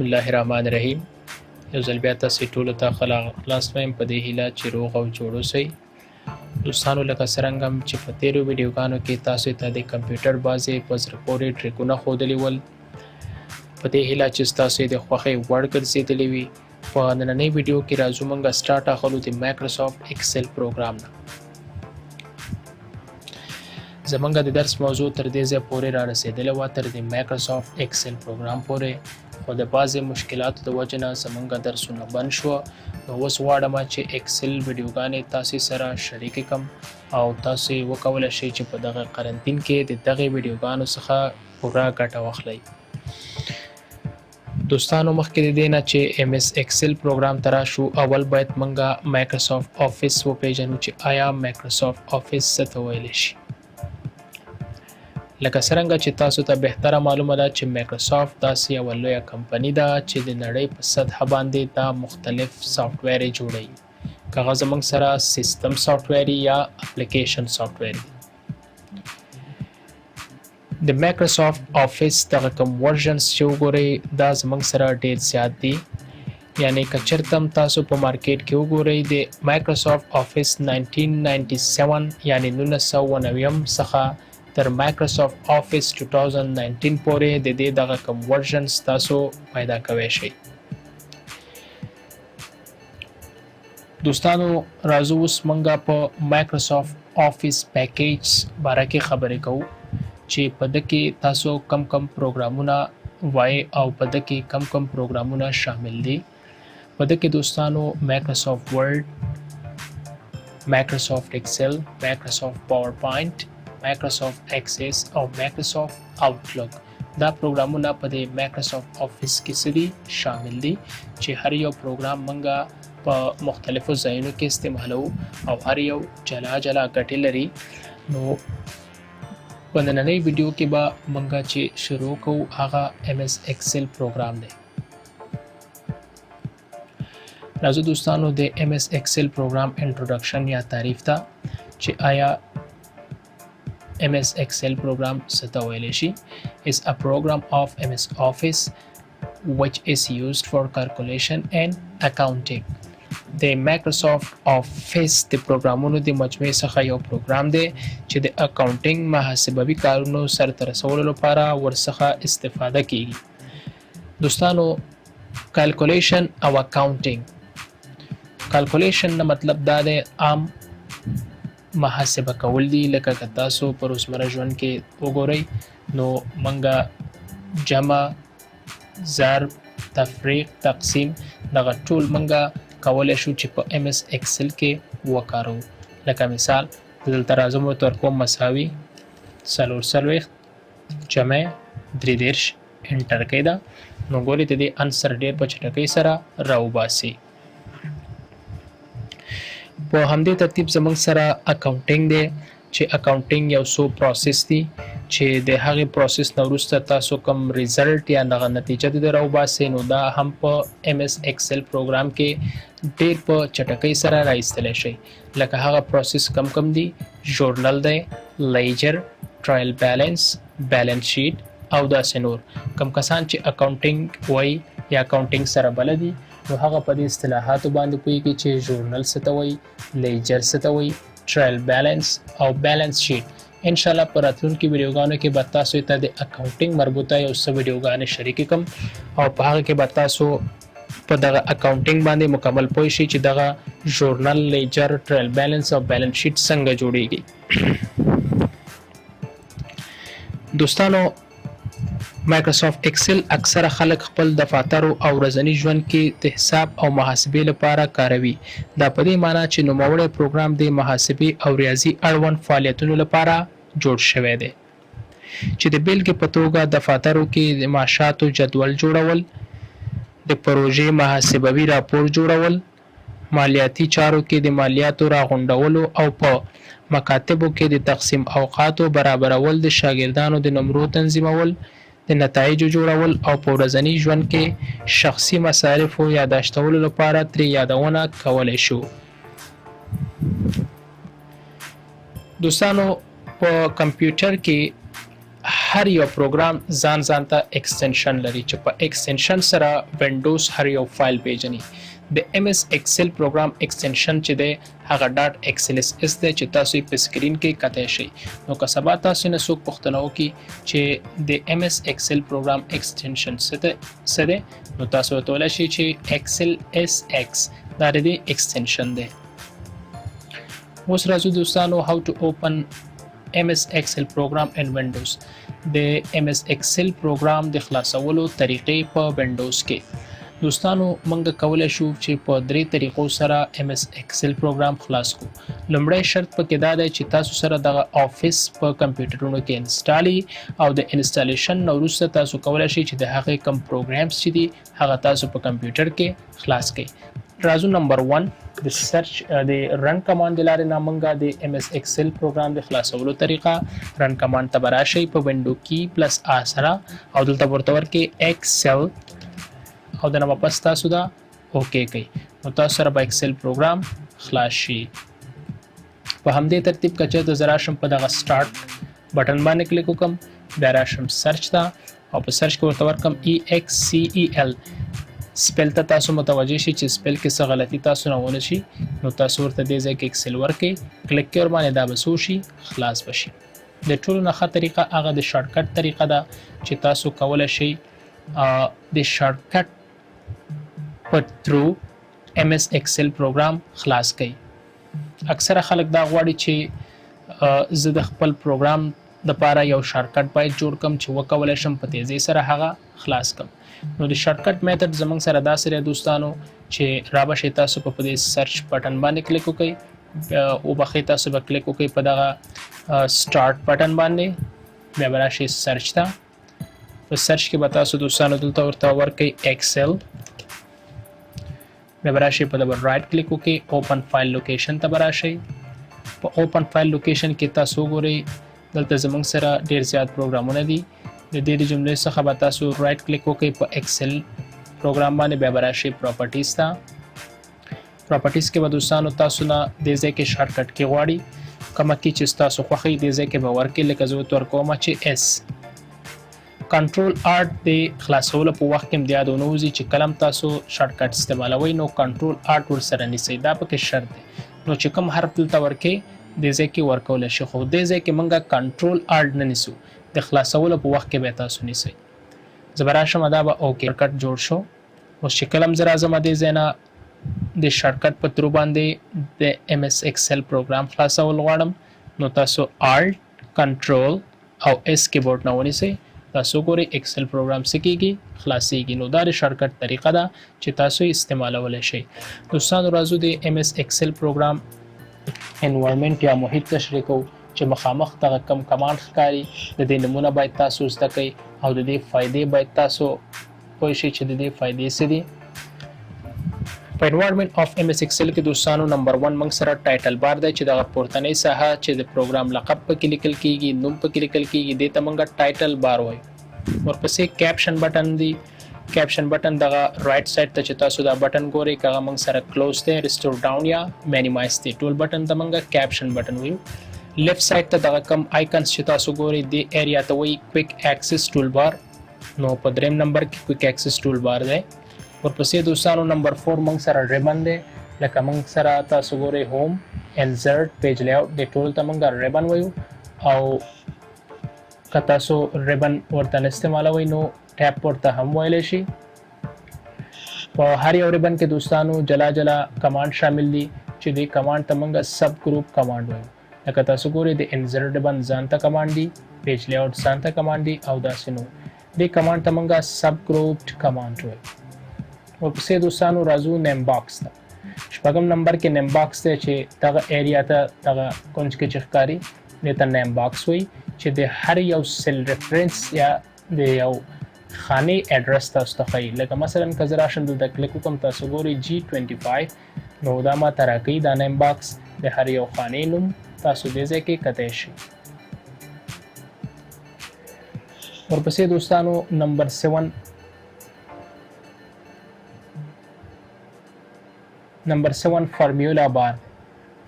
بسم الله الرحمن الرحیم. یو ځل بیا تاسو ټولو ته خلاص وایم په دې هیله چې روغ او جوړ اوسئ. دوستانو لکه څرنګه چې په تیرو ویډیوګانو کې تاسو ته د کمپیوټر بعضې په زړه پورې ټریکونه ښودلي ول، په دې هیله چې ستاسو د خوښې وړ ګرځېدلي وي. په نننۍ ویډیو کې راځو موږ سټارټ اخلو د مایکروسافټ ایکسل پروګرام نه. زمونږ د درس موضوع تر دې ځای پورې را رسېدلې وه، تر د مایکروسافټ ایکسل پروګرام پورې، خو د بعضې مشکلاتو د وجې نه زمونږ درسونه بند شوه. نو اوس غواړم چې ایکسل ویډیوګانې تاسې سره شریکې کړم او تاسې وکولی شئ چې په دغه قرنطین کې د دغې ویډیوګانو څخه پوره ګټه واخلئ. دوستانو مخکې د دې نه چې ایم ایس ایکسل پروګرام ته راشو، اول باید موږ مایکروسافټ آفیس وپېژنو چې آیا مایکروسافټ آفیس څه ته ویلی شي. لکه څرنګه چې تاسو ته بهتره معلومه ده چې مایکروسافټ داسې یوه لویه کمپني ده چې د نړۍ په سطحه باندې دا مختلف سافټویر یې جوړوي، که هغه زموږ سره سیسټم سافټویر یا اپلیکیشن سافټویر. د مایکروسافټ آفیس دغه کوم ورژنز چې وګورئ دا زموږ سره ډېر زیات دي. یعنی که چېرته هم تاسو په مارکیټ کې وګورئ د مایکروسافټ آفیس 1997 یعنی 1990 څخه تر مایکروسافټ آفیس 2019 پورې د دې دغه کوم ورژنز تاسو پیدا کوی شئ. دوستانو راځو اوس موږ په مایکروسافټ آفیس پیکیج باره کې خبرې کوو چې په ده کې تاسو کم کم پروګرامونه وای او په ده کې کم کم پروګرامونه شامل دي. په ده کې دوستانو مایکروسافټ ورډ، مایکروسافټ ایکسل، مایکروسافټ پاور پوینټ، مایکروسافټ ایکسس او مایکروسافټ آوټلک دا پروګرامونه په دې مایکروسافټ آفیس کې سدي شامل دي چې هر یو پروګرام منګه په مختلفو ځایونو کې استعمالو او هر یو جلا جلا ګټې لري. نو په نننۍ ویډیو کې به منګه چې شروع کوو هغه ایم ایس ایکسل پروګرام دی. راځو دوستانو د ایم ایس ایکسل پروګرام انټروډکشن یا تعریف ته چې آیا MS Excel program څه ته ویلی شي. is a program of MS Office which is used for calculation and accounting. د Microsoft Office د پروګرامونو د مجموعې څخه یو پروګرام دی چې د اکاونټینګ محاسبوي کارونو سرته رسولو لپاره ورڅخه استفاده کیږي. دوستانو کالکولیشن او اکاونټینګ، کالکولیشن نه مطلب دا دی عام محاسبه کول دي. لکه که تاسو په روزمره ژوند کې وګورئ نو منګه جمع، ضرب، تفریق، تقسیم دغه ټول منګه کولی شو چې په ایم ایس ایکسل کې وکارو. لکه مثال دلته راځم ورته ورکوم مساوي 440 جمع 33 انټر کړئ ده، نو ګورئ د دې انسر ډېر په چټکۍ سره راوباسي. په همدې ترتیب زموږ سره اکاونټینګ دی چې اکاونټینګ یو څو پروسس دي چې د هغې پروسس نه وروسته تاسو کوم ریزلټ یا دغه نتیجه د راوباسئ، نو دا هم په ایم ایس ایکسل پروګرام کې ډېر په چټکۍ سره راایستلی شئ. لکه هغه پروسس کم دي، ژورنل دی، لیجر، ټرایل بیلنس، بیلنس شیټ او داسې نور. کم کسان چې اکاونټینګ وایي یا اکاونټینګ سره بلد دي نو هغه په دې اصطلاحاتو باندې پوهېږي چې ژورنل څه ته وایي، لیجر څه ته وایي، ټرایل بیلنس او بیلنس شیټ. انشاءالله په راتلونکي ویډیوګانو کې به تاسو ته د اکاونټینګ مربوطه یو څه ویډیوګانې شریکې کړم او په هغه کې به تاسو په دغه اکاونټینګ باندې مکمل پوه شئ چې دغه ژورنل، لیجر، ټرایل بیلنس او بیلنس شیټ څنګه جوړیږي. دوستانو مایکروسافټ ایکسل اکثره خلک خپل دفاترو او ورځني ژوند کې د حساب او محاسبې لپاره کاروي. دا په دې معنی چې نوموړی پروګرام د محاسبې او ریاضي اړوند فعالیتونو لپاره جوړ شوی دی چې د بیلګې په توګه دفاترو کې د معاشاتو جدول جوړول، د پروژې محاسبوي راپور جوړول، مالیاتي چارو کې د مالیاتو راغونډولو او په مکاتبو کې د تقسیم اوقاتو برابرول، د شاګردانو د نمرو تنظیمول، د نتایجو جوړول او په ورځني ژوند کې شخصي مصارفو یاداشتولو لپاره ترې یادونه کولی شو. دوستانو په کمپیوټر کې هر یو پروګرام ځان ته ایکستنشن لري چې په ایکستنشن سره وینډوز هر یو فایل پیژني. د ایم اس ایکسل پروګرام ایکستنشن چې دی هغه ډاټ ایکسل اس دی چې تاسو په سکرین کې کتای شئ. نو که سبا تاسو نه څوک پوښتنه وکړي چې د ایم اس ایکسل پروګرام ایکستنشن څه دی نو تاسو وتولی شئ چې ایکسل اس ایکس دا د ایکستنشن دی. اوس راځو دوستانو how to open MS Excel program in Windows. د MS Excel program د خلاصولو طریقې په Windows کې دوستانو موږ کولای شو چې په درې طریقو سره MS Excel program خلاص کو. لومړی شرط پکې دا دی چې تاسو سره د افیس په کمپیوټرونو کې انسټالي او د انسټالیشن نه وروسته تاسو کولای شئ چې د هغې کوم پروګرامز چې دي هغه تاسو په کمپیوټر کې خلاص کړئ. راځو نمبر 1 د سرچ د رن کمانډ لارې نه موږ د MS Excel پروګرام د خلاصولو طریقه رن کمانډ ته براشي په وینډو کی پلس آ سره او دلته ورته ورکې Excel او د نو پس تاسو دا اوکې کوي نو تاسو سره به ایکسل پروګرام خلاص شي. په همدې ترتیب کچه د زراشم په دغه سٹارټ بٹن باندې کلیک وکم بیا راشم سرچ ته او په سرچ کې ورته ورکم EXCEL سپیل ته تاسو متوجه شئ چې سپیل کې څه غلطي تاسو نه ونه شي نو تاسو ورته دې ځای کې ایکسل ورکې کلیک کې ور باندې دا به څه شي خلاص بشي. د ټولو نه ښه طریقه هغه د شارټ کټ طریقه ده چې تاسو کولی شئ د شارټ کټ په تھرو MS Excel پروګرام خلاص کړئ. اکثره خلک دا غواړي چې زه د خپل پروګرام دپاره یو شارټ کټ باید جوړ کړم چې وکولی شم په تیزۍ سره هغه خلاص کړم. نو د شارټ کټ میتھډ زموږ سره داسې دی دوستانو چې رابشئ تاسو په دې سرچ بټن باندې کلیک وکړئ وبخئ تاسو به کلیک وکړئ په دغه سٹارټ بټن باندې بیا به راشئ سرچ ته. په سرچ کې به تاسو دوستانو دلته ورته ورکئ ایکسل بیا به راشئ په دغه رایټ کلیک وکړئ اوپن فایل لوکیشن ته به راشئ. په اوپن فایل لوکیشن کې تاسو وګورئ دلته زموږ سره ډېر زیات پروګرامونه دي. د دې جملې څخه به تاسو رایټ کلیک وکړئ په ایکسل پروګرام باندې بیا به راشئ پراپرټیز ته. پراپرټیز کې به دوستانو تاسو نه دې ځای کې شارټ کټ کې غواړي کومه کې چې ستاسو خوښوي دې ځای کې به ورکړئ لکه زه ورته ورکوم چې اس. کنټرول آرټ د خلاصولو په وخت کې هم د یاد ونه وځي چې کله هم تاسو شارټ کټ استعمالوئ نو کنټرول آرټ ورسره نیسئ دا پکې شرط دی. نو چې کوم حرف دلته ورکړئ دې ځای کې ورکولی شي خو دې ځای کې موږ کنټرول آرټ نه نیسو د خلاصولو په وخت کې به تاسو نیسئ. زه به راشم دا به اوکې کټ جوړ شو. اوس چې کله هم زه راځم دې ځای نه د شارټ کټ په تھرو باندې د MS Excel پروګرام خلاصول غواړم نو تاسو آلټ کنټرول او اس کیبورډ نه ونیسئ تاسو ګورئ ایکسل پروګرام څه کیږي خلاصیږي. نو دا د شارټ کټ طریقه ده چې تاسو یې استعمالولی شئ. دوستانو راځو د MS Excel پروګرام انوایرمنټ یا محیط تشریح کوو چې مخامخ دغه کم کمانډ ښکاري د دې نمونه باید تاسو زده کړئ او د دې فایدې باید تاسو پوه شئ چې د دې فایدې څه دي. په انوایرمنټ اف MS Excel کې دوستانو نمبر 1 موږ سره ټایټل بار دی چې دغه پورتنۍ ساحه چې د پروګرام لقب پکې لیکل کیږي نوم پکې لیکل کیږي دې ته موږ ټایټل بار وایو. ورپسې کیپشن بټن دی. کیپشن بټن دغه رائټ سایډ ته چې تاسو دا بټن ګورئ هغه موږ سره کلوز دی ریسټور ډاون یا مینیمایز دی ټول بټن ته موږ کیپشن بټن وایو. لیفت سایډ ته دغه کم آیکنز چې تاسو ګورئ دې ایریا ته وایي کویک ایکسس ټول بار نو په دریم نمبر کې کویک ایکسس ټول بار دی. ورپسې دوستانو نمبر 4 موږ سره ریبن دی لکه موږ سره تاسو ګورئ هوم انسرټ پیج لیاوټ د ټول ته موږ ریبن وایو او که تاسو ریبن ورته نه استعمالوئ نو ټیپ ورته هم ویلی شي. په هر یو ریبن کې دوستانو جلا جلا کمانډ شامل دي چې دې کمانډ ته موږ سب ګروپ کمانډ وایو. لکه تاسو ګورئ د انسرټ ریبن ځان ته کمانډ دي پیج لیاوټ ځان ته کمانډ دي او داسې نور دې کمانډ ته موږ سب ګروپ کمانډ وایو. ورپسې دوستانو راځو نیم باکس ته. شپږم نمبر کې نیم باکس دی چې دغه ایریا ته دغه کونج کې چې ښکاري دې ته نیم باکس وایي چې د هر یو سیل ریفرنس یا د یو خانې اډرس تاسو ته ښایي. لکه مثلا که زه راشم دلته کلیک وکړم تاسو ګورئ G25 نو دا ماته راکوي دا نیم باکس د هر یو خانې نوم تاسو دې ځای کې کتی شئ. ورپسې دوستانو نمبر 7 فارمیولا بار.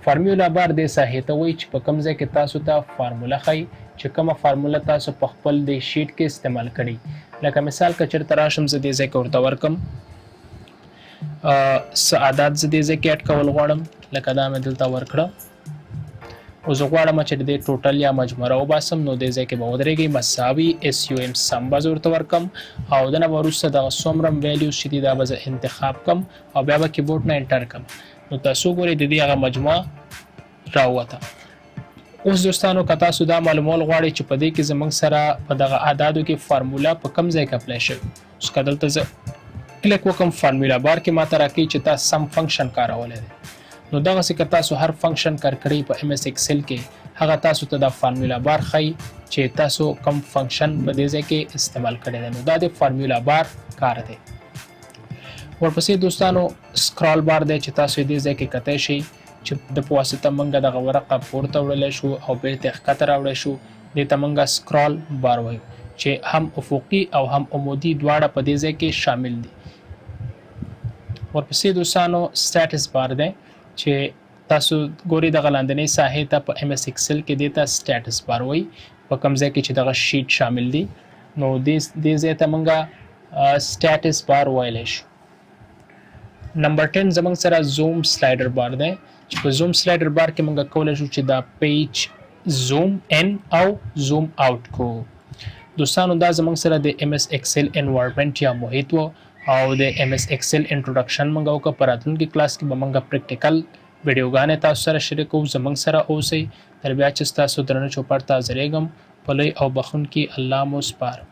فارمیولا بار دې ساحې ته وایي چې په کوم ځای کې تاسو ته فارموله ښایي چې کومه فارموله تاسو په خپل د شیټ کې استعمال کړئ. لکه مثال که چېرته راشم زه دې ځای کې ورته ورکړم څه عدد زه دې ځای کې اډ کول غواړم، لکه دا مې دلته ورکړه. اوس زه غواړم چې د دې ټوټل یا مجموعه وباسم، نو دې ځای کې به ودرېږئ مساوي SUM سم به زه ورته ورکړم او د نه به وروسته دغه څومره ویلیوز چې دي دا به زه انتخاب کړم او بیا به کیبورډ نه انټر کړم. نو تاسو ګورئ د دې هغه مجموعه راووته. اوس دوستانو که تاسو دا معلومول غواړئ چې په دې کې زموږ سره په دغه اعدادو کې فارموله په کوم ځای کې اپلای شوې. اوس که دلته زه کلیک وکړم فارمولا بار کې ماته راکوي چې تاسو سم فنکشن کارولی دی. نو دغسې که تاسو هر فنکشن کار کړئ په MS Excel کې، هغه تاسو ته دا فارمولا بار ښیي چې تاسو کوم فنکشن په دې ځای کې استعمال کړی دی. نو دا د فارمولا بار کار دی. ورپسې دوستانو سکرال بار دی چې تاسو یې دې ځای کې کتی شئ چې د په واسطه موږ دغه ورقه پورته وړلی شو او بیرته یې ښکته راوړی شو. دې ته موږ سکرال بار وایو چې هم افقي او هم عمودي دواړه په دې ځای کې شامل دي. ورپسې دوستانو سټیټس بار دی چې تاسو ګورئ دغه لاندنۍ ساحې ته په MS Excel کې دې ته سټیټس بار وایي په کوم ځای کې چې دغه شیټ شامل دي. نو دې ځای ته موږ سټیټس بار ویلی شو. نمبر 10 زموږ سره زوم سلایډر بار دی چې په زوم سلایډر بار کې موږ کولی شو چې دا پیج زوم ان او زوم آوټ کو. دوستانو دا زموږ سره د MS Excel انوایرمنټ یا محیط و او د MS Excel انټروډکشن موږ وکړه. په راتلونکي کلاس کې به موږ پریکټیکل ویډیوګانې تاسو سره شریکوو. زموږ سره اوسئ تر بیا چې ستاسو درنه چوپړ ته حاضرېږم. په لوی او بخښونکي الله مو سپارم.